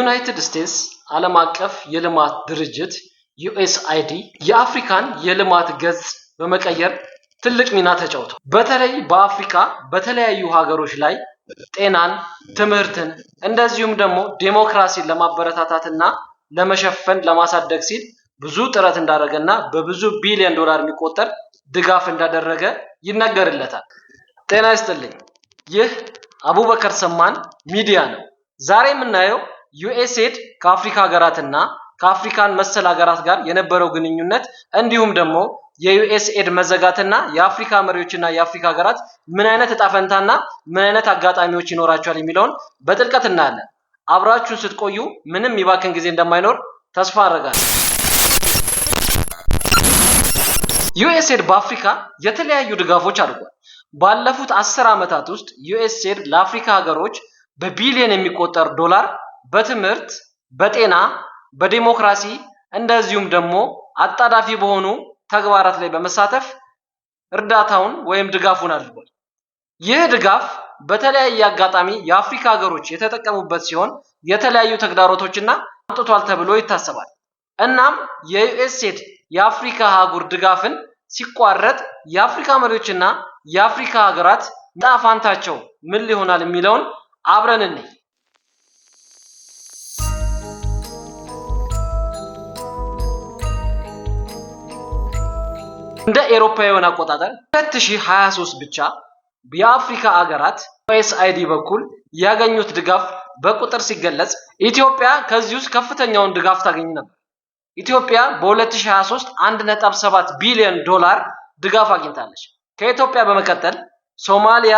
ዩናይትድ ስቴትስ ዓለም አቀፍ የልማት ድርጅት USAID የአፍሪካን የልማት ገጽ በመቀየር ትልቅ ሚና ተጫውቷል። በተለይ በአፍሪካ በተለያዩ ሀገሮች ላይ ጤናን፣ ትምህርትን እንደዚሁም ደግሞ ዲሞክራሲን ለማበረታታትና ለመሸፈን ለማሳደግ ሲል ብዙ ጥረት እንዳደረገና በብዙ ቢሊዮን ዶላር የሚቆጠር ድጋፍ እንዳደረገ ይነገርለታል። ጤና ይስጥልኝ። ይህ አቡበከር ሰማን ሚዲያ ነው። ዛሬ የምናየው USAID ከአፍሪካ ሀገራትና ከአፍሪካን መሰል ሀገራት ጋር የነበረው ግንኙነት እንዲሁም ደግሞ የUSAID መዘጋትና የአፍሪካ መሪዎችና የአፍሪካ ሀገራት ምን አይነት እጣ ፈንታና ምን አይነት አጋጣሚዎች ይኖራቸዋል የሚለውን በጥልቀት እናያለን። አብራችሁን ስትቆዩ ምንም ይባክን ጊዜ እንደማይኖር ተስፋ አደርጋለሁ። USAID በአፍሪካ የተለያዩ ድጋፎች አድርጓል። ባለፉት 10 ዓመታት ውስጥ USAID ለአፍሪካ ሀገሮች በቢሊዮን የሚቆጠር ዶላር በትምህርት፣ በጤና፣ በዲሞክራሲ እንደዚሁም ደግሞ አጣዳፊ በሆኑ ተግባራት ላይ በመሳተፍ እርዳታውን ወይም ድጋፉን አድርጓል። ይህ ድጋፍ በተለያየ አጋጣሚ የአፍሪካ ሀገሮች የተጠቀሙበት ሲሆን የተለያዩ ተግዳሮቶችና አምጥቷል ተብሎ ይታሰባል። እናም የUSAID የአፍሪካ አህጉር ድጋፍን ሲቋረጥ የአፍሪካ መሪዎችና የአፍሪካ ሀገራት ዕጣ ፈንታቸው ምን ሊሆናል የሚለውን አብረን እንይ። እንደ አውሮፓውያን አቆጣጠር 2023 ብቻ የአፍሪካ ሀገራት USAID በኩል ያገኙት ድጋፍ በቁጥር ሲገለጽ ኢትዮጵያ ከዚህ ውስጥ ከፍተኛውን ድጋፍ ታገኝ ነበር። ኢትዮጵያ በ2023 1.7 ቢሊዮን ዶላር ድጋፍ አግኝታለች። ከኢትዮጵያ በመቀጠል ሶማሊያ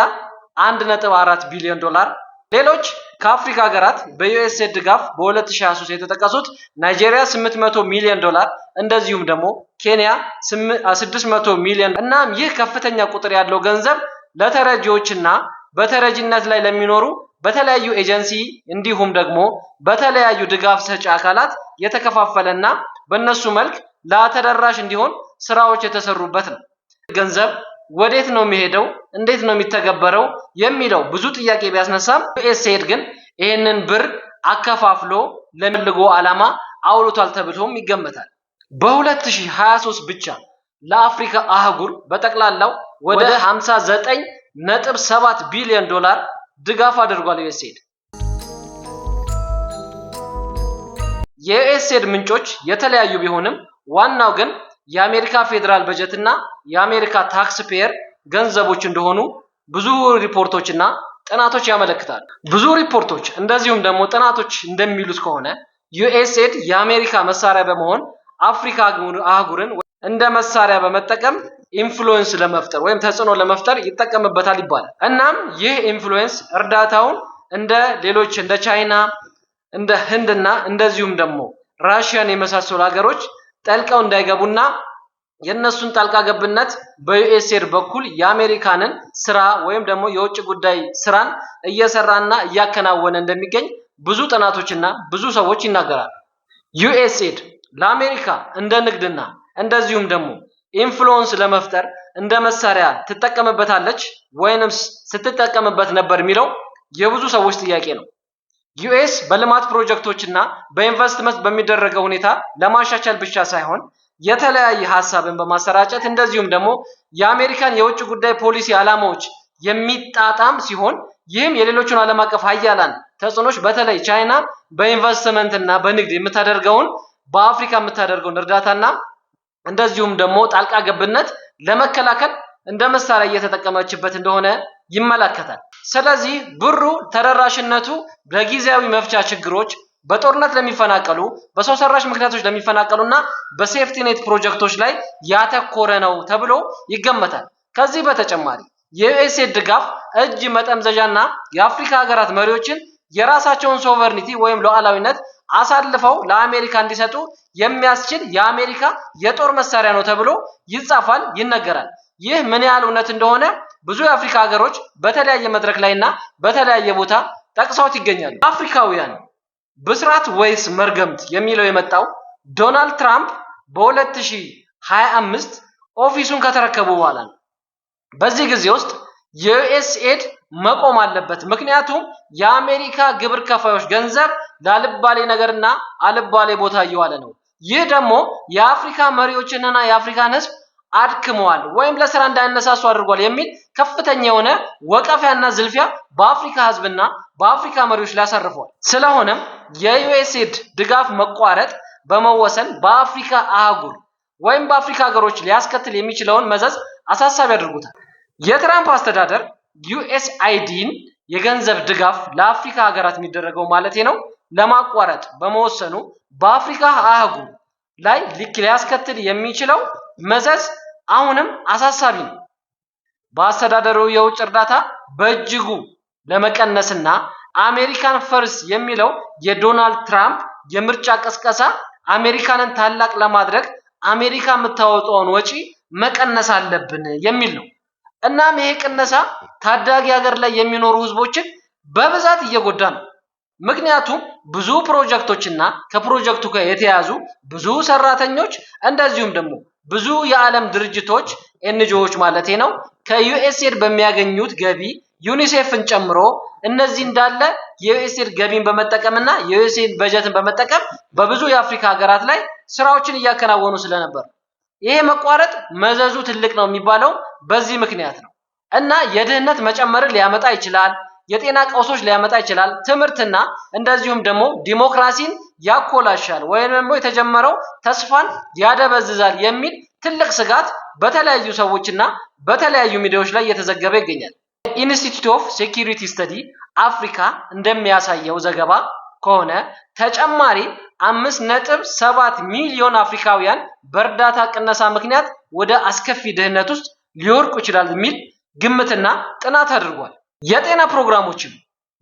1.4 ቢሊዮን ዶላር፣ ሌሎች ከአፍሪካ ሀገራት በUSAID ድጋፍ በ2023 የተጠቀሱት ናይጄሪያ 800 ሚሊዮን ዶላር እንደዚሁም ደግሞ ኬንያ 600 ሚሊዮን። እናም ይህ ከፍተኛ ቁጥር ያለው ገንዘብ ለተረጂዎችና በተረጂነት ላይ ለሚኖሩ በተለያዩ ኤጀንሲ እንዲሁም ደግሞ በተለያዩ ድጋፍ ሰጪ አካላት የተከፋፈለና በእነሱ መልክ ለተደራሽ እንዲሆን ስራዎች የተሰሩበት ነው። ገንዘብ ወዴት ነው የሚሄደው? እንዴት ነው የሚተገበረው? የሚለው ብዙ ጥያቄ ቢያስነሳም USAID ግን ይህንን ብር አከፋፍሎ ለሚፈልጎ ዓላማ አውሎታል ተብሎም ይገመታል። በ2023 ብቻ ለአፍሪካ አህጉር በጠቅላላው ወደ 59.7 ቢሊዮን ዶላር ድጋፍ አድርጓል USAID። የUSAID ምንጮች የተለያዩ ቢሆንም ዋናው ግን የአሜሪካ ፌዴራል በጀትና የአሜሪካ ታክስ ፔየር ገንዘቦች እንደሆኑ ብዙ ሪፖርቶችና ጥናቶች ያመለክታሉ። ብዙ ሪፖርቶች እንደዚሁም ደግሞ ጥናቶች እንደሚሉት ከሆነ USAID የአሜሪካ መሳሪያ በመሆን አፍሪካ አህጉርን እንደ መሳሪያ በመጠቀም ኢንፍሉዌንስ ለመፍጠር ወይም ተጽዕኖ ለመፍጠር ይጠቀምበታል ይባላል። እናም ይህ ኢንፍሉዌንስ እርዳታውን እንደ ሌሎች እንደ ቻይና፣ እንደ ህንድና እንደዚሁም ደግሞ ራሽያን የመሳሰሉ ሀገሮች ጠልቀው እንዳይገቡና የነሱን ጣልቃ ገብነት በUSAID በኩል የአሜሪካንን ስራ ወይም ደግሞ የውጭ ጉዳይ ስራን እየሰራና እያከናወነ እንደሚገኝ ብዙ ጥናቶችና ብዙ ሰዎች ይናገራሉ። USAID ለአሜሪካ እንደ ንግድና እንደዚሁም ደግሞ ኢንፍሉዌንስ ለመፍጠር እንደ መሳሪያ ትጠቀምበታለች ወይንስ ስትጠቀምበት ነበር የሚለው የብዙ ሰዎች ጥያቄ ነው። US በልማት ፕሮጀክቶችና በኢንቨስትመንት በሚደረገው ሁኔታ ለማሻሻል ብቻ ሳይሆን የተለያየ ሐሳብን በማሰራጨት እንደዚሁም ደግሞ የአሜሪካን የውጭ ጉዳይ ፖሊሲ ዓላማዎች የሚጣጣም ሲሆን ይህም የሌሎቹን ዓለም አቀፍ ሀያላን ተጽዕኖች በተለይ ቻይና በኢንቨስትመንትና በንግድ የምታደርገውን በአፍሪካ የምታደርገውን እርዳታና እንደዚሁም ደግሞ ጣልቃ ገብነት ለመከላከል እንደ መሳሪያ እየተጠቀመችበት እንደሆነ ይመለከታል። ስለዚህ ብሩ ተደራሽነቱ በጊዜያዊ መፍቻ ችግሮች፣ በጦርነት ለሚፈናቀሉ፣ በሰው ሰራሽ ምክንያቶች ለሚፈናቀሉና በሴፍቲ ኔት ፕሮጀክቶች ላይ ያተኮረ ነው ተብሎ ይገመታል። ከዚህ በተጨማሪ የUSAID ድጋፍ እጅ መጠምዘዣና የአፍሪካ ሀገራት መሪዎችን የራሳቸውን ሶቨርኒቲ ወይም ሉዓላዊነት አሳልፈው ለአሜሪካ እንዲሰጡ የሚያስችል የአሜሪካ የጦር መሳሪያ ነው ተብሎ ይጻፋል፣ ይነገራል። ይህ ምን ያህል እውነት እንደሆነ ብዙ የአፍሪካ ሀገሮች በተለያየ መድረክ ላይና በተለያየ ቦታ ጠቅሰውት ይገኛሉ። አፍሪካውያን ብስራት ወይስ መርገምት የሚለው የመጣው ዶናልድ ትራምፕ በ2025 ኦፊሱን ከተረከቡ በኋላ ነው። በዚህ ጊዜ ውስጥ የUSAID መቆም አለበት። ምክንያቱም የአሜሪካ ግብር ከፋዮች ገንዘብ ላልባሌ ነገርና አልባሌ ቦታ እየዋለ ነው። ይህ ደግሞ የአፍሪካ መሪዎችንና የአፍሪካን ሕዝብ አድክመዋል ወይም ለስራ እንዳይነሳሱ አድርጓል የሚል ከፍተኛ የሆነ ወቀፊያና ዝልፊያ በአፍሪካ ሕዝብና በአፍሪካ መሪዎች ላይ አሳርፈዋል። ስለሆነም የዩኤስኤድ ድጋፍ መቋረጥ በመወሰን በአፍሪካ አህጉር ወይም በአፍሪካ ሀገሮች ሊያስከትል የሚችለውን መዘዝ አሳሳቢ አድርጎታል። የትራምፕ አስተዳደር ዩኤስአይዲን የገንዘብ ድጋፍ ለአፍሪካ ሀገራት የሚደረገው ማለት ነው ለማቋረጥ በመወሰኑ በአፍሪካ አህጉር ላይ ሊያስከትል የሚችለው መዘዝ አሁንም አሳሳቢ ነው። በአስተዳደሩ የውጭ እርዳታ በእጅጉ ለመቀነስና አሜሪካን ፈርስ የሚለው የዶናልድ ትራምፕ የምርጫ ቅስቀሳ አሜሪካንን ታላቅ ለማድረግ አሜሪካ የምታወጣውን ወጪ መቀነስ አለብን የሚል ነው። እናም ይሄ ቅነሳ ታዳጊ ሀገር ላይ የሚኖሩ ህዝቦችን በብዛት እየጎዳ ነው። ምክንያቱም ብዙ ፕሮጀክቶችና ከፕሮጀክቱ ጋር የተያዙ ብዙ ሰራተኞች እንደዚሁም ደግሞ ብዙ የዓለም ድርጅቶች ኤንጂኦዎች ማለት ነው ከዩኤስኤድ በሚያገኙት ገቢ ዩኒሴፍን ጨምሮ እነዚህ እንዳለ የዩኤስኤድ ገቢን በመጠቀምና የዩኤስኤድ በጀትን በመጠቀም በብዙ የአፍሪካ ሀገራት ላይ ስራዎችን እያከናወኑ ስለነበር ይሄ መቋረጥ መዘዙ ትልቅ ነው የሚባለው በዚህ ምክንያት ነው። እና የድህነት መጨመርን ሊያመጣ ይችላል፣ የጤና ቀውሶች ሊያመጣ ይችላል፣ ትምህርትና እንደዚሁም ደግሞ ዲሞክራሲን ያኮላሻል ወይም ደግሞ የተጀመረው ተስፋን ያደበዝዛል የሚል ትልቅ ስጋት በተለያዩ ሰዎችና በተለያዩ ሚዲያዎች ላይ እየተዘገበ ይገኛል። ኢንስቲትዩት ኦፍ ሴኩሪቲ ስተዲ አፍሪካ እንደሚያሳየው ዘገባ ከሆነ ተጨማሪ 5.7 ሚሊዮን አፍሪካውያን በእርዳታ ቅነሳ ምክንያት ወደ አስከፊ ድህነት ውስጥ ሊወርቁ ይችላል የሚል ግምትና ጥናት አድርጓል። የጤና ፕሮግራሞችን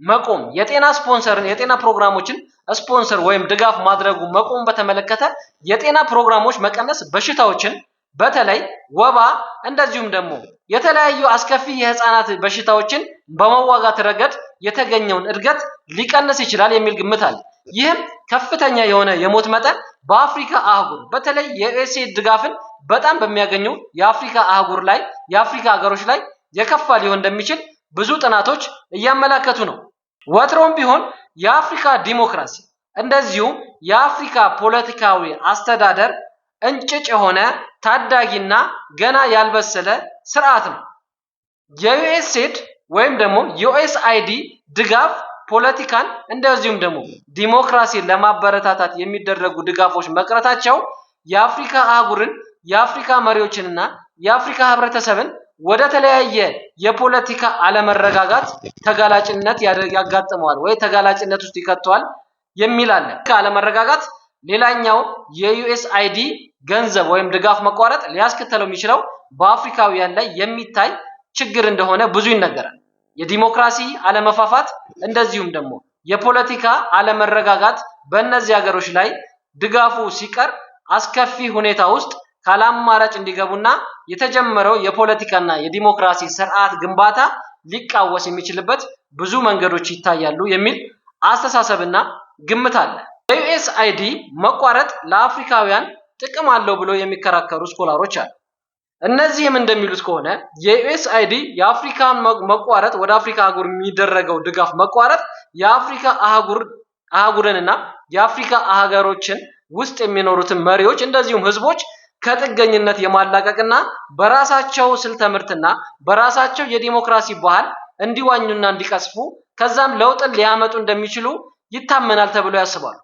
መቆም የጤና ፕሮግራሞችን ስፖንሰር ወይም ድጋፍ ማድረጉ መቆም በተመለከተ የጤና ፕሮግራሞች መቀነስ በሽታዎችን በተለይ ወባ እንደዚሁም ደግሞ የተለያዩ አስከፊ የህፃናት በሽታዎችን በመዋጋት ረገድ የተገኘውን እድገት ሊቀንስ ይችላል የሚል ግምት አለ። ይህም ከፍተኛ የሆነ የሞት መጠን በአፍሪካ አህጉር በተለይ የዩኤስኤድ ድጋፍን በጣም በሚያገኙ የአፍሪካ አህጉር ላይ የአፍሪካ ሀገሮች ላይ የከፋ ሊሆን እንደሚችል ብዙ ጥናቶች እያመላከቱ ነው። ወትሮም ቢሆን የአፍሪካ ዲሞክራሲ እንደዚሁም የአፍሪካ ፖለቲካዊ አስተዳደር እንጭጭ የሆነ ታዳጊና ገና ያልበሰለ ስርዓት ነው። የዩኤስኤድ ወይም ደግሞ ዩኤስአይዲ ድጋፍ ፖለቲካን እንደዚሁም ደግሞ ዲሞክራሲን ለማበረታታት የሚደረጉ ድጋፎች መቅረታቸው የአፍሪካ አህጉርን የአፍሪካ መሪዎችንና የአፍሪካ ህብረተሰብን ወደ ተለያየ የፖለቲካ አለመረጋጋት ተጋላጭነት ያጋጥመዋል ወይ ተጋላጭነት ውስጥ ይከተዋል የሚል አለ። አለመረጋጋት ሌላኛው የዩኤስአይዲ ገንዘብ ወይም ድጋፍ መቋረጥ ሊያስከተለው የሚችለው በአፍሪካውያን ላይ የሚታይ ችግር እንደሆነ ብዙ ይነገራል። የዲሞክራሲ አለመፋፋት እንደዚሁም ደግሞ የፖለቲካ አለመረጋጋት በእነዚህ ሀገሮች ላይ ድጋፉ ሲቀር አስከፊ ሁኔታ ውስጥ ካላማራጭ እንዲገቡና የተጀመረው የፖለቲካና የዲሞክራሲ ስርዓት ግንባታ ሊቃወስ የሚችልበት ብዙ መንገዶች ይታያሉ የሚል አስተሳሰብና ግምት አለ። የዩኤስአይዲ መቋረጥ ለአፍሪካውያን ጥቅም አለው ብሎ የሚከራከሩ ስኮላሮች አሉ። እነዚህም እንደሚሉት ከሆነ የዩኤስአይዲ የአፍሪካን መቋረጥ ወደ አፍሪካ አህጉር የሚደረገው ድጋፍ መቋረጥ የአፍሪካ አህጉርንና የአፍሪካ ሀገሮችን ውስጥ የሚኖሩትን መሪዎች እንደዚሁም ህዝቦች ከጥገኝነት የማላቀቅና በራሳቸው ስልተ ምርትና በራሳቸው የዲሞክራሲ ባህል እንዲዋኙና እንዲቀስፉ ከዛም ለውጥን ሊያመጡ እንደሚችሉ ይታመናል ተብሎ ያስባሉ።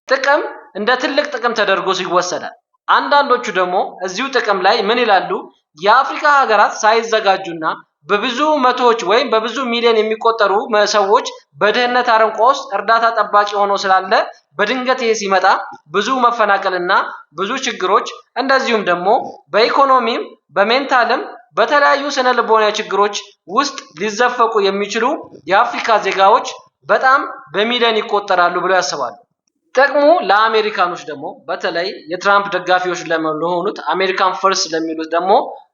ጥቅም እንደ ትልቅ ጥቅም ተደርጎ ይወሰዳል። አንዳንዶቹ ደግሞ እዚሁ ጥቅም ላይ ምን ይላሉ? የአፍሪካ ሀገራት ሳይዘጋጁና በብዙ መቶዎች ወይም በብዙ ሚሊዮን የሚቆጠሩ ሰዎች በድህነት አረንቋ ውስጥ እርዳታ ጠባቂ ሆኖ ስላለ በድንገት ይሄ ሲመጣ ብዙ መፈናቀልና ብዙ ችግሮች እንደዚሁም ደግሞ በኢኮኖሚም በሜንታልም በተለያዩ ስነ ልቦናዊ ችግሮች ውስጥ ሊዘፈቁ የሚችሉ የአፍሪካ ዜጋዎች በጣም በሚሊዮን ይቆጠራሉ ብለው ያስባሉ። ጥቅሙ ለአሜሪካኖች ደግሞ በተለይ የትራምፕ ደጋፊዎች ለሆኑት አሜሪካን ፈርስ ለሚሉት ደግሞ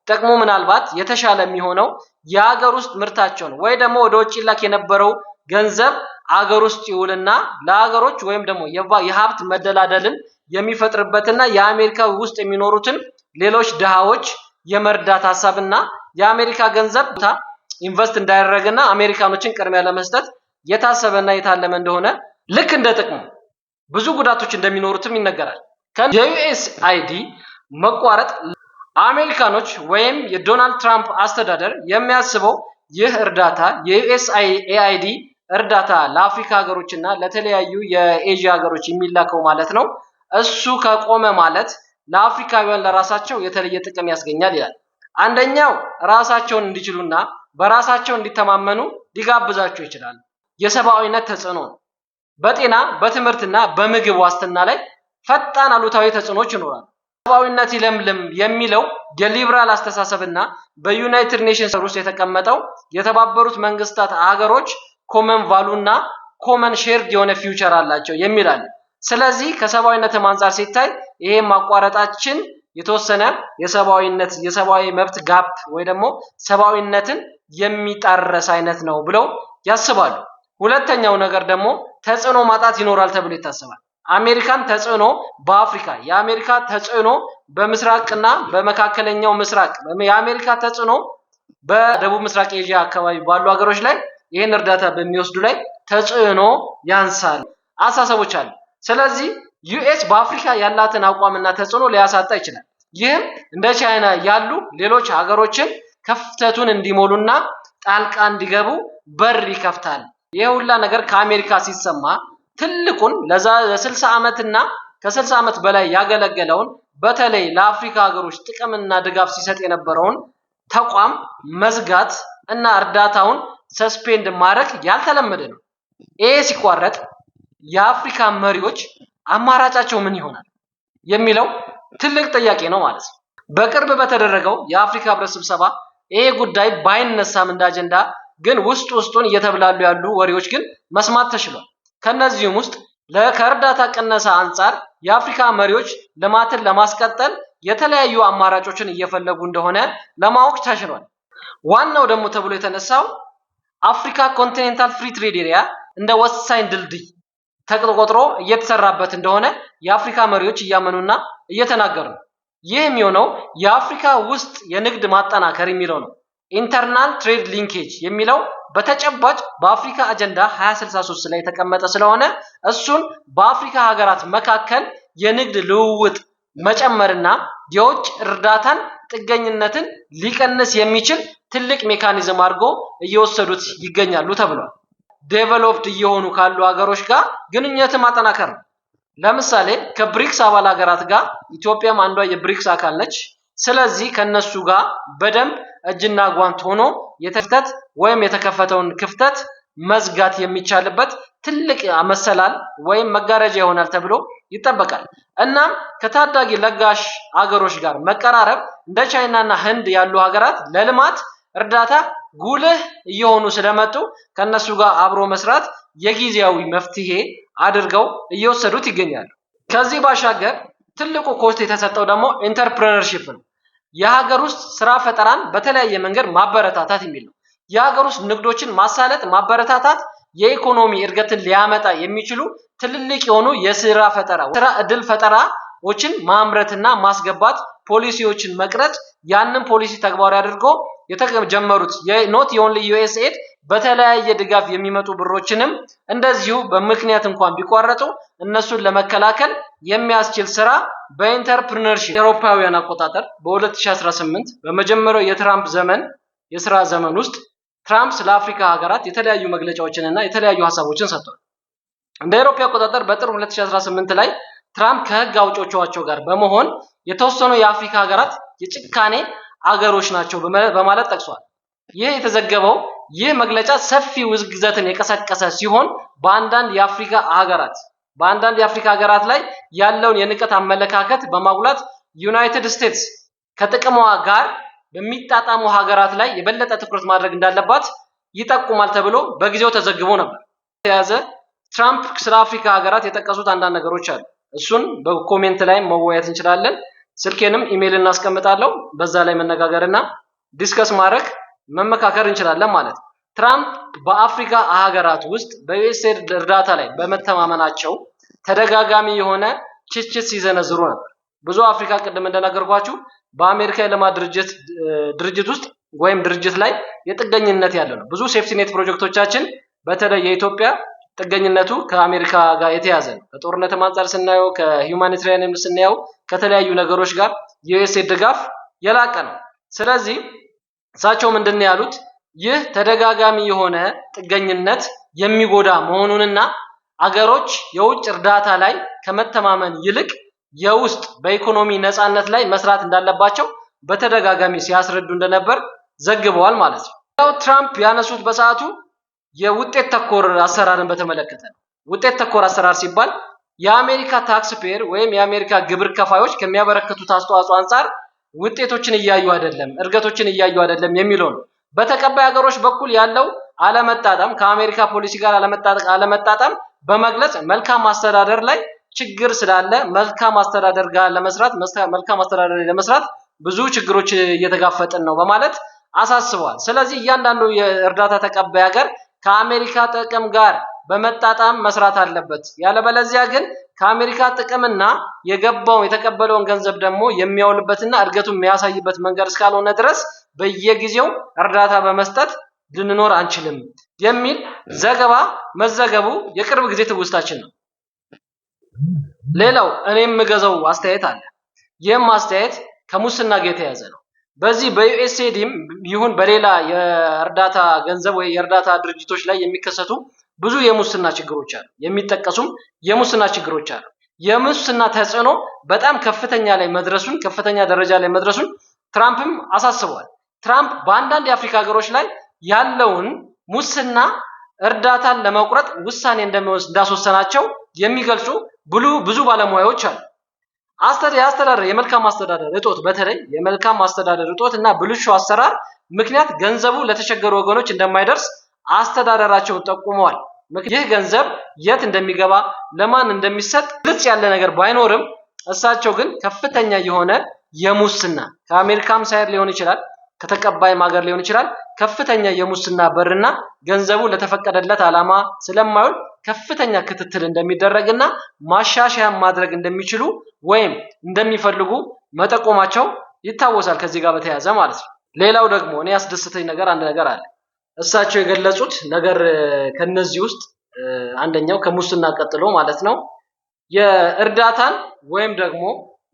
ጥቅሙ ምናልባት የተሻለ የሚሆነው የሀገር ውስጥ ምርታቸውን ወይ ደግሞ ወደ ውጭ ላክ የነበረው ገንዘብ አገር ውስጥ ይውልና ለሀገሮች ወይም ደግሞ የሀብት መደላደልን የሚፈጥርበትና የአሜሪካ ውስጥ የሚኖሩትን ሌሎች ድሃዎች የመርዳት ሀሳብና የአሜሪካ ገንዘብ ኢንቨስት እንዳያደርግና አሜሪካኖችን ቅድሚያ ለመስጠት የታሰበና የታለመ እንደሆነ ልክ እንደ ጥቅሙ ብዙ ጉዳቶች እንደሚኖሩትም ይነገራል። የዩኤስአይዲ መቋረጥ አሜሪካኖች ወይም የዶናልድ ትራምፕ አስተዳደር የሚያስበው ይህ እርዳታ የዩኤስአይዲ እርዳታ ለአፍሪካ ሀገሮችና ለተለያዩ የኤዥያ ሀገሮች የሚላከው ማለት ነው። እሱ ከቆመ ማለት ለአፍሪካውያን ለራሳቸው የተለየ ጥቅም ያስገኛል ይላል። አንደኛው ራሳቸውን እንዲችሉና በራሳቸው እንዲተማመኑ ሊጋብዛቸው ይችላል። የሰብአዊነት ተጽዕኖ ነው። በጤና በትምህርትና በምግብ ዋስትና ላይ ፈጣን አሉታዊ ተጽዕኖች ይኖራሉ። ሰብአዊነት ይለምልም የሚለው የሊበራል አስተሳሰብና በዩናይትድ ኔሽንስ ውስጥ የተቀመጠው የተባበሩት መንግስታት ሀገሮች ኮመን ቫሉና ኮመን ሼርድ የሆነ ፊውቸር አላቸው የሚላል። ስለዚህ ከሰብአዊነት አንፃር ሲታይ ይሄ ማቋረጣችን የተወሰነ የሰብአዊ መብት ጋፕ ወይ ደግሞ ሰብአዊነትን የሚጣረስ አይነት ነው ብለው ያስባሉ። ሁለተኛው ነገር ደግሞ ተጽዕኖ ማጣት ይኖራል ተብሎ ይታሰባል። አሜሪካን ተጽዕኖ በአፍሪካ፣ የአሜሪካ ተጽዕኖ በምስራቅና በመካከለኛው ምስራቅ፣ የአሜሪካ ተጽዕኖ በደቡብ ምስራቅ ኤዥያ አካባቢ ባሉ ሀገሮች ላይ ይህን እርዳታ በሚወስዱ ላይ ተጽዕኖ ያንሳል አሳሰቦች አሉ። ስለዚህ ዩኤስ በአፍሪካ ያላትን አቋምና ተጽዕኖ ሊያሳጣ ይችላል። ይህም እንደ ቻይና ያሉ ሌሎች ሀገሮችን ክፍተቱን እንዲሞሉና ጣልቃ እንዲገቡ በር ይከፍታል። ይህ ሁላ ነገር ከአሜሪካ ሲሰማ ትልቁን ለ60 ዓመትና ከ60 ዓመት በላይ ያገለገለውን በተለይ ለአፍሪካ ሀገሮች ጥቅምና ድጋፍ ሲሰጥ የነበረውን ተቋም መዝጋት እና እርዳታውን ሰስፔንድ ማድረግ ያልተለመደ ነው። ይሄ ሲቋረጥ የአፍሪካ መሪዎች አማራጫቸው ምን ይሆናል የሚለው ትልቅ ጥያቄ ነው ማለት ነው። በቅርብ በተደረገው የአፍሪካ ህብረት ስብሰባ ይሄ ጉዳይ ባይነሳም እንደ አጀንዳ ግን ውስጡን እየተብላሉ ያሉ ወሬዎች ግን መስማት ተችሏል። ከነዚህም ውስጥ ከእርዳታ ቅነሳ አንጻር የአፍሪካ መሪዎች ልማትን ለማስቀጠል የተለያዩ አማራጮችን እየፈለጉ እንደሆነ ለማወቅ ተችሏል። ዋናው ደግሞ ተብሎ የተነሳው አፍሪካ ኮንቲኔንታል ፍሪ ትሬድ ኤሪያ እንደ ወሳኝ ድልድይ ተቆጥሮ እየተሰራበት እንደሆነ የአፍሪካ መሪዎች እያመኑና እየተናገሩ ነው። ይህ የሚሆነው የአፍሪካ ውስጥ የንግድ ማጠናከር የሚለው ነው። ኢንተርናል ትሬድ ሊንኬጅ የሚለው በተጨባጭ በአፍሪካ አጀንዳ 2063 ላይ የተቀመጠ ስለሆነ እሱን በአፍሪካ ሀገራት መካከል የንግድ ልውውጥ መጨመርና የውጭ እርዳታን ጥገኝነትን ሊቀንስ የሚችል ትልቅ ሜካኒዝም አድርጎ እየወሰዱት ይገኛሉ ተብሏል። ዴቨሎፕድ እየሆኑ ካሉ ሀገሮች ጋር ግንኙነትን ማጠናከር ነው። ለምሳሌ ከብሪክስ አባል ሀገራት ጋር ኢትዮጵያም አንዷ የብሪክስ አካል ነች። ስለዚህ ከነሱ ጋር በደንብ እጅና ጓንት ሆኖ የተክተት ወይም የተከፈተውን ክፍተት መዝጋት የሚቻልበት ትልቅ መሰላል ወይም መጋረጃ ይሆናል ተብሎ ይጠበቃል። እናም ከታዳጊ ለጋሽ ሀገሮች ጋር መቀራረብ እንደ ቻይናና ህንድ ያሉ ሀገራት ለልማት እርዳታ ጉልህ እየሆኑ ስለመጡ ከነሱ ጋር አብሮ መስራት የጊዜያዊ መፍትሄ አድርገው እየወሰዱት ይገኛሉ። ከዚህ ባሻገር ትልቁ ኮስት የተሰጠው ደግሞ ኢንተርፕረነርሺፕ ነው። የሀገር ውስጥ ስራ ፈጠራን በተለያየ መንገድ ማበረታታት የሚል ነው። የሀገር ውስጥ ንግዶችን ማሳለጥ፣ ማበረታታት የኢኮኖሚ እድገትን ሊያመጣ የሚችሉ ትልልቅ የሆኑ የስራ እድል ፈጠራዎችን ማምረትና ማስገባት፣ ፖሊሲዎችን መቅረጽ፣ ያንን ፖሊሲ ተግባራዊ አድርጎ የተጀመሩት ኖት ኦንሊ ዩኤስኤድ በተለያየ ድጋፍ የሚመጡ ብሮችንም እንደዚሁ በምክንያት እንኳን ቢቋረጡ እነሱን ለመከላከል የሚያስችል ስራ በኢንተርፕረነርሺፕ አውሮፓውያን አቆጣጠር በ2018 በመጀመሪያው የትራምፕ የስራ ዘመን ውስጥ ትራምፕ ስለ አፍሪካ ሀገራት የተለያዩ መግለጫዎችንና የተለያዩ ሀሳቦችን ሰጥቷል። እንደ አውሮፓ አቆጣጠር በጥር 2018 ላይ ትራምፕ ከህግ አውጪዎቻቸው ጋር በመሆን የተወሰኑ የአፍሪካ ሀገራት የጭካኔ አገሮች ናቸው በማለት ጠቅሷል። ይህ የተዘገበው ይህ መግለጫ ሰፊ ውግዘትን የቀሰቀሰ ሲሆን በአንዳንድ የአፍሪካ ሀገራት ላይ ያለውን የንቀት አመለካከት በማጉላት ዩናይትድ ስቴትስ ከጥቅሟ ጋር በሚጣጣሙ ሀገራት ላይ የበለጠ ትኩረት ማድረግ እንዳለባት ይጠቁማል ተብሎ በጊዜው ተዘግቦ ነበር። የተያዘ ትራምፕ ስለ አፍሪካ ሀገራት የጠቀሱት አንዳንድ ነገሮች አሉ። እሱን በኮሜንት ላይ መወያየት እንችላለን። ስልኬንም ኢሜይል እናስቀምጣለሁ። በዛ ላይ መነጋገርና ዲስከስ ማድረግ መመካከር እንችላለን ማለት ነው። ትራምፕ በአፍሪካ ሀገራት ውስጥ በዩኤስኤድ እርዳታ ላይ በመተማመናቸው ተደጋጋሚ የሆነ ትችት ሲዘነዝሩ ነበር። ብዙ አፍሪካ ቅድም እንደነገርኳችሁ በአሜሪካ የልማት ድርጅት ውስጥ ወይም ድርጅት ላይ የጥገኝነት ያለው ነው። ብዙ ሴፍቲኔት ፕሮጀክቶቻችን በተለይ የኢትዮጵያ ጥገኝነቱ ከአሜሪካ ጋር የተያዘ ነው። ከጦርነት አንጻር ስናየው፣ ከሂውማኒታሪያንም ስናየው፣ ከተለያዩ ነገሮች ጋር የዩኤስኤ ድጋፍ የላቀ ነው። ስለዚህ እሳቸው ምንድን ነው ያሉት? ይህ ተደጋጋሚ የሆነ ጥገኝነት የሚጎዳ መሆኑንና አገሮች የውጭ እርዳታ ላይ ከመተማመን ይልቅ የውስጥ በኢኮኖሚ ነፃነት ላይ መስራት እንዳለባቸው በተደጋጋሚ ሲያስረዱ እንደነበር ዘግበዋል ማለት ነው። ያው ትራምፕ ያነሱት በሰዓቱ የውጤት ተኮር አሰራርን በተመለከተ ነው። ውጤት ተኮር አሰራር ሲባል የአሜሪካ ታክስ ፔየር ወይም የአሜሪካ ግብር ከፋዮች ከሚያበረክቱት አስተዋጽኦ አንጻር ውጤቶችን እያዩ አይደለም፣ እድገቶችን እያዩ አይደለም የሚለው ነው። በተቀባይ ሀገሮች በኩል ያለው አለመጣጣም፣ ከአሜሪካ ፖሊሲ ጋር አለመጣጣም በመግለጽ መልካም አስተዳደር ላይ ችግር ስላለ መልካም አስተዳደር ጋር ለመስራት ብዙ ችግሮች እየተጋፈጥን ነው በማለት አሳስበዋል። ስለዚህ እያንዳንዱ የእርዳታ ተቀባይ ሀገር ከአሜሪካ ጥቅም ጋር በመጣጣም መስራት አለበት። ያለበለዚያ ግን ከአሜሪካ ጥቅምና የተቀበለውን ገንዘብ ደግሞ የሚያውልበትና እድገቱን የሚያሳይበት መንገድ እስካልሆነ ድረስ በየጊዜው እርዳታ በመስጠት ልንኖር አንችልም የሚል ዘገባ መዘገቡ የቅርብ ጊዜ ትውስታችን ነው። ሌላው እኔ የምገዛው አስተያየት አለ። ይህም አስተያየት ከሙስና ጋር የተያያዘ ነው። በዚህ በዩኤስኤዲም ይሁን በሌላ የእርዳታ ገንዘብ ወይ የእርዳታ ድርጅቶች ላይ የሚከሰቱ ብዙ የሙስና ችግሮች አሉ። የሚጠቀሱም የሙስና ችግሮች አሉ። የሙስና ተጽዕኖ በጣም ከፍተኛ ደረጃ ላይ መድረሱን ትራምፕም አሳስበዋል። ትራምፕ በአንዳንድ የአፍሪካ ሀገሮች ላይ ያለውን ሙስና እርዳታን ለመቁረጥ ውሳኔ እንዳስወሰናቸው የሚገልጹ ብዙ ባለሙያዎች አሉ። የመልካም አስተዳደር እጦት በተለይ የመልካም አስተዳደር እጦት እና ብልሹ አሰራር ምክንያት ገንዘቡ ለተቸገሩ ወገኖች እንደማይደርስ አስተዳደራቸውን ጠቁመዋል። ይህ ገንዘብ የት እንደሚገባ ለማን እንደሚሰጥ ግልጽ ያለ ነገር ባይኖርም እሳቸው ግን ከፍተኛ የሆነ የሙስና ከአሜሪካም ሳይድ ሊሆን ይችላል ከተቀባይም ሀገር ሊሆን ይችላል ከፍተኛ የሙስና በርና ገንዘቡ ለተፈቀደለት ዓላማ ስለማይውል ከፍተኛ ክትትል እንደሚደረግና ማሻሻያ ማድረግ እንደሚችሉ ወይም እንደሚፈልጉ መጠቆማቸው ይታወሳል። ከዚህ ጋር በተያያዘ ማለት ነው። ሌላው ደግሞ እኔ ያስደስተኝ ነገር አንድ ነገር አለ። እሳቸው የገለጹት ነገር ከነዚህ ውስጥ አንደኛው ከሙስና ቀጥሎ ማለት ነው የእርዳታን ወይም ደግሞ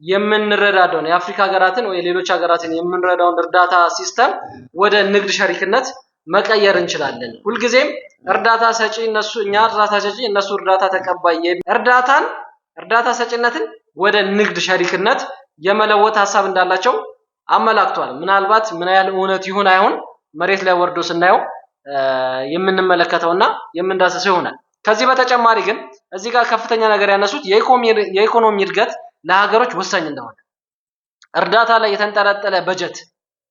የምንረዳዳውን የአፍሪካ ሀገራትን ወይ ሌሎች ሀገራትን የምንረዳውን እርዳታ ሲስተም ወደ ንግድ ሸሪክነት መቀየር እንችላለን። ሁልጊዜም እርዳታ ሰጪ እነሱ እርዳታ ተቀባይ እርዳታ ሰጪነትን ወደ ንግድ ሸሪክነት የመለወጥ ሀሳብ እንዳላቸው አመላክቷል። ምናልባት ምን ያህል እውነት ይሁን አይሁን መሬት ላይ ወርዶ ስናየው የምንመለከተውና የምንዳሰሰው ይሆናል። ከዚህ በተጨማሪ ግን እዚህ ጋር ከፍተኛ ነገር ያነሱት የኢኮኖሚ እድገት ለሀገሮች ወሳኝ እንደሆነ እርዳታ ላይ የተንጠለጠለ በጀት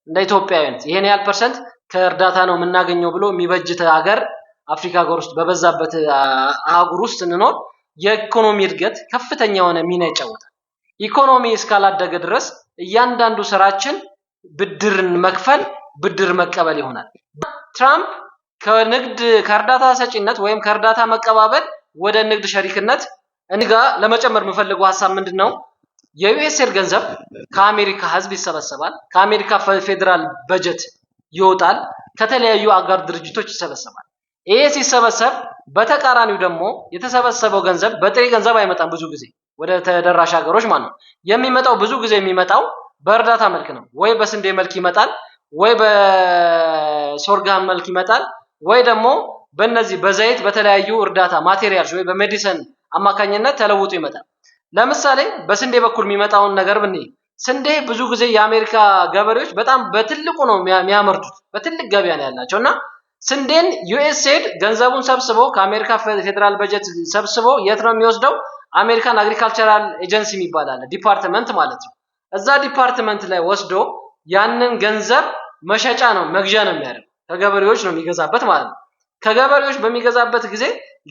እንደ ኢትዮጵያውያን ይሄን ያህል ፐርሰንት ከእርዳታ ነው የምናገኘው ብሎ የሚበጅት ሀገር አፍሪካ ሀገር ውስጥ በበዛበት አህጉር ውስጥ ስንኖር የኢኮኖሚ እድገት ከፍተኛ የሆነ ሚና ይጫወታል። ኢኮኖሚ እስካላደገ ድረስ እያንዳንዱ ስራችን ብድርን መክፈል ብድር መቀበል ይሆናል። ትራምፕ ከእርዳታ ሰጪነት ወይም ከእርዳታ መቀባበል ወደ ንግድ ሸሪክነት እንጋ ለመጨመር የምፈልገው ሀሳብ ምንድነው? የዩኤስኤድ ገንዘብ ከአሜሪካ ህዝብ ይሰበሰባል፣ ከአሜሪካ ፌዴራል በጀት ይወጣል፣ ከተለያዩ አጋር ድርጅቶች ይሰበሰባል። ይሄ ሲሰበሰብ በተቃራኒው ደግሞ የተሰበሰበው ገንዘብ በጥሬ ገንዘብ አይመጣም። ብዙ ጊዜ ወደ ተደራሽ ሀገሮች ማለት ነው የሚመጣው ብዙ ጊዜ የሚመጣው በእርዳታ መልክ ነው። ወይ በስንዴ መልክ ይመጣል፣ ወይ በሶርጋን መልክ ይመጣል፣ ወይ ደግሞ በእነዚህ በዘይት በተለያዩ እርዳታ ማቴሪያልስ ወይ በሜዲሲን አማካኝነት ተለውጦ ይመጣል። ለምሳሌ በስንዴ በኩል የሚመጣውን ነገር ብንይ ስንዴ ብዙ ጊዜ የአሜሪካ ገበሬዎች በጣም በትልቁ ነው የሚያመርቱት፣ በትልቅ ገበያ ነው ያላቸው እና ስንዴን ዩኤስኤድ ገንዘቡን ሰብስቦ ከአሜሪካ ፌዴራል በጀት ሰብስቦ የት ነው የሚወስደው? አሜሪካን አግሪካልቸራል ኤጀንሲ የሚባል አለ፣ ዲፓርትመንት ማለት ነው። እዛ ዲፓርትመንት ላይ ወስዶ ያንን ገንዘብ መሸጫ ነው መግዣ ነው የሚያደርገው፣ ከገበሬዎች ነው የሚገዛበት ማለት ነው። ከገበሬዎች በሚገዛበት ጊዜ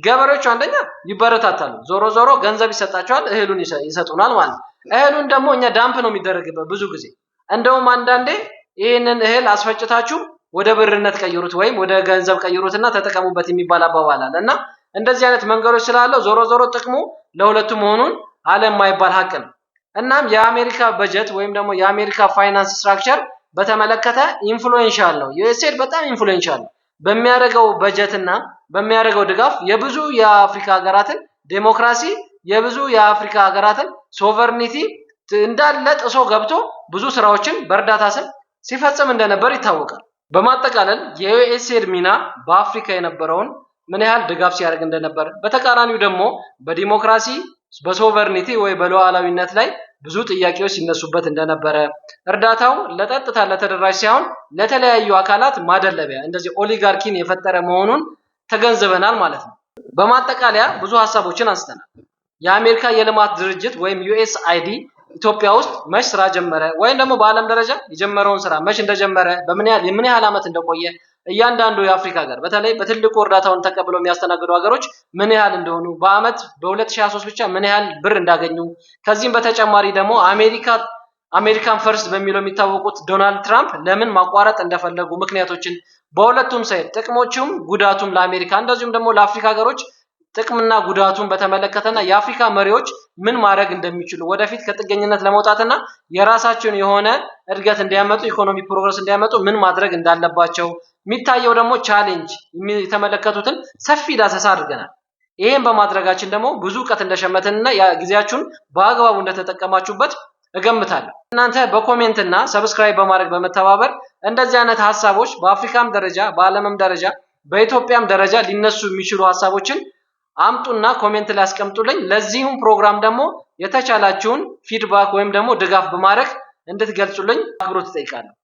ገበሬዎቹ አንደኛ ይበረታታሉ፣ ዞሮ ዞሮ ገንዘብ ይሰጣቸዋል፣ እህሉን ይሰጡናል ማለት ነው። እህሉን ደግሞ እኛ ዳምፕ ነው የሚደረግበት ብዙ ጊዜ። እንደውም አንዳንዴ ይህንን እህል አስፈጭታችሁ ወደ ብርነት ቀይሩት ወይም ወደ ገንዘብ ቀይሩትና ተጠቀሙበት የሚባል አባባል አለ እና እንደዚህ አይነት መንገዶች ስላለው ዞሮ ዞሮ ጥቅሙ ለሁለቱ መሆኑን አለ የማይባል ሀቅ ነው። እናም የአሜሪካ በጀት ወይም ደግሞ የአሜሪካ ፋይናንስ ስትራክቸር በተመለከተ ኢንፍሉዌንሻል ነው። ዩኤስኤድ በጣም ኢንፍሉዌንሻል ነው። በሚያደርገው በጀትና በሚያደርገው ድጋፍ የብዙ የአፍሪካ ሀገራትን ዴሞክራሲ፣ የብዙ የአፍሪካ ሀገራትን ሶቨርኒቲ እንዳለ ጥሶ ገብቶ ብዙ ስራዎችን በእርዳታ ስም ሲፈጽም እንደነበር ይታወቃል። በማጠቃለል የዩኤስኤድ ሚና በአፍሪካ የነበረውን ምን ያህል ድጋፍ ሲያደርግ እንደነበር፣ በተቃራኒው ደግሞ በዲሞክራሲ በሶቨርኒቲ ወይ በሉዓላዊነት ላይ ብዙ ጥያቄዎች ሲነሱበት እንደነበረ፣ እርዳታው ለጠጥታ ለተደራሽ ሳይሆን ለተለያዩ አካላት ማደለቢያ እንደዚህ ኦሊጋርኪን የፈጠረ መሆኑን ተገንዝበናል ማለት ነው። በማጠቃለያ ብዙ ሀሳቦችን አንስተናል። የአሜሪካ የልማት ድርጅት ወይም ዩኤስአይዲ ኢትዮጵያ ውስጥ መች ስራ ጀመረ ወይም ደግሞ በዓለም ደረጃ የጀመረውን ስራ መች እንደጀመረ ምን ያህል ዓመት እንደቆየ እያንዳንዱ የአፍሪካ ሀገር በተለይ በትልቁ እርዳታውን ተቀብለው የሚያስተናግዱ ሀገሮች ምን ያህል እንደሆኑ በአመት በ2023 ብቻ ምን ያህል ብር እንዳገኙ ከዚህም በተጨማሪ ደግሞ አሜሪካን ፈርስት በሚለው የሚታወቁት ዶናልድ ትራምፕ ለምን ማቋረጥ እንደፈለጉ ምክንያቶችን በሁለቱም ሳይድ ጥቅሞቹም ጉዳቱም ለአሜሪካ እንደዚሁም ደግሞ ለአፍሪካ ሀገሮች ጥቅምና ጉዳቱን በተመለከተና የአፍሪካ መሪዎች ምን ማድረግ እንደሚችሉ ወደፊት ከጥገኝነት ለመውጣትና የራሳቸውን የሆነ እድገት እንዲያመጡ ኢኮኖሚ ፕሮግረስ እንዲያመጡ ምን ማድረግ እንዳለባቸው የሚታየው ደግሞ ቻሌንጅ የተመለከቱትን ሰፊ ዳሰሳ አድርገናል። ይሄን በማድረጋችን ደግሞ ብዙ ዕውቀት እንደሸመተንና ጊዜያችሁን በአግባቡ እንደተጠቀማችሁበት እገምታለሁ። እናንተ በኮሜንትና ሰብስክራይብ በማድረግ በመተባበር እንደዚህ አይነት ሀሳቦች በአፍሪካም ደረጃ በዓለምም ደረጃ በኢትዮጵያም ደረጃ ሊነሱ የሚችሉ ሀሳቦችን አምጡና ኮሜንት ላይ አስቀምጡልኝ። ለዚህም ፕሮግራም ደግሞ የተቻላችሁን ፊድባክ ወይም ደግሞ ድጋፍ በማድረግ እንድትገልጹልኝ አክብሮት እጠይቃለሁ።